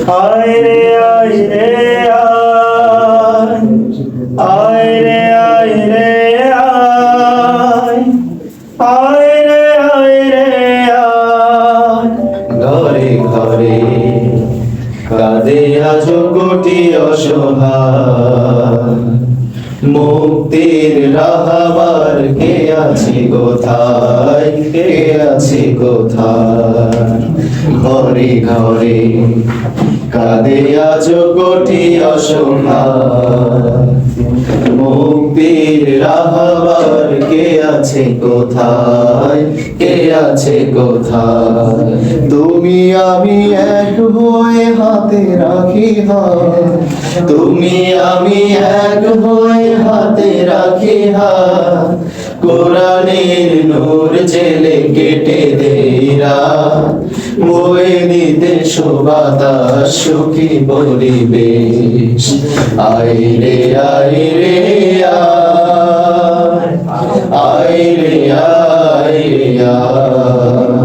আয় রে আয় রে আয়, আয় রে আয় রে আয়, আয় রে আয় রে আয়। ঘরে ঘরে কাঁদে আজ কোটি অসহায়, মুক্তির রাহবার কে আছে কোথায়, কে আছে কোথায়। ঘরে ঘরে কাঁদে আজ কোটি অসহায়, মুক্তির রাহবার কে আছে কোথায়, কে আছে কোথায়। তুমি আমি এক হয়ে হাতে রাখি হাত, তুমি আমি এক হয়ে হাতে রাখি হাত। কোরআনের নূর জেলে কেটে দেই রাত, বয়ে দিতে সুবাতাস সুখী পরিবেশ। আয় রে আয় রে আয়, আয় রে আয় রে আয়।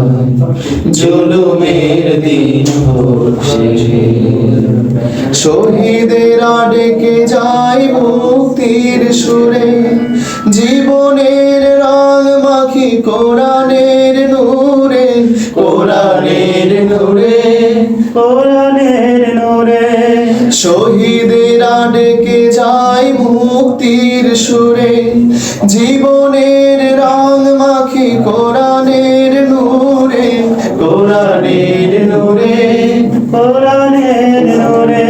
জুলুমের দিন হচ্ছে শহীদেরা ডেকে যায় মুক্তির সুরে, জীবনের রং মাখি কোরআনের নূরে, কোরআনের নূরে, কোরআনের নূরে। শহীদেরা ডেকে যায় মুক্তির সুরে, জীবনের রং মাখি কোরআনের নূরে, কোরআনের নূরে, কোরআনের নূরে।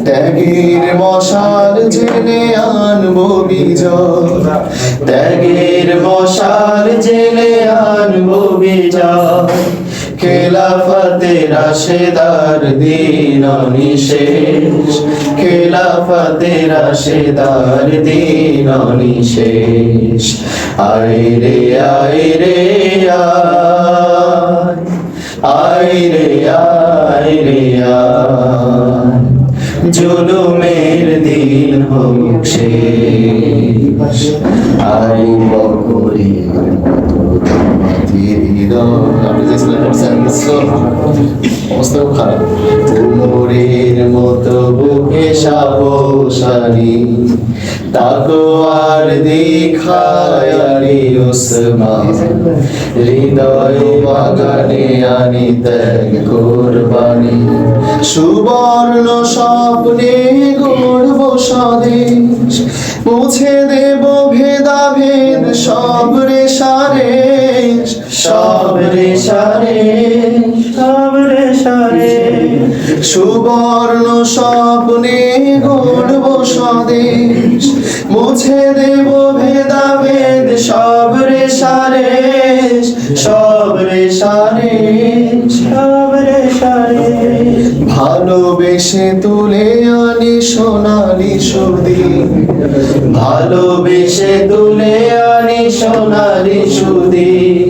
ত্যাগের মশাল জেলে আনবো বিজয়, ত্যাগের মশাল জেলে আনবো বিজয়। খেলাফতে রাশেদার দিন নিশেষ, খেলাফতে রাশেদার দিন নিশেষ। আয় রে আয় রে আয়, আয় রে আয় রে আয়। জুলুমের দিন হোক শেষ, আয় বকরি অবস্থা খুব খারাপ। উমরের মতো বুকে সাবসানি, তাকওয়ার দেখায় আলী ওসমান। হৃদয় বাগানে আনি ত্যাগ কোরবানি, সুবর্ণ স্বপ্নে গড়ব স্বদেশ। মুছে দেব ভেদাভেদ সব রেশারেশ, সব রেশারেশ, সব রেশারেশ। সুবর্ণ স্বপ্নে গড়ব স্বদেশ, মুছে দেব ভেদাভেদ সব রেশারেশ, সব রেশারেশ, সব রেশারেশ। ভালোবেসে তুলে আনি সোনালি সুদিন, ভালোবেসে তুলে আনি সোনালি সুদিন।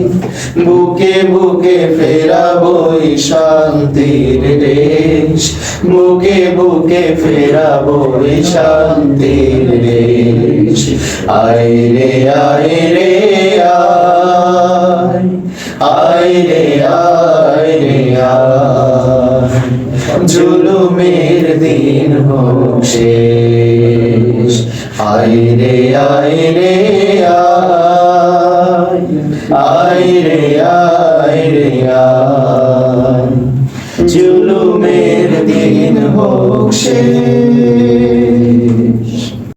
বুকে বুকে ফেরাবো শান্তির দেশ, বুকে বুকে ফেরাবো শান্তির দেশ। আয় রে আয় রে আয়, আয় রে আয় রে আয়। জুলুমের দিন হোক শেষ, আয় রে আয় রে আয়, আয় রে আয় রে আয়। জুলুমের দিন হোক শেষ।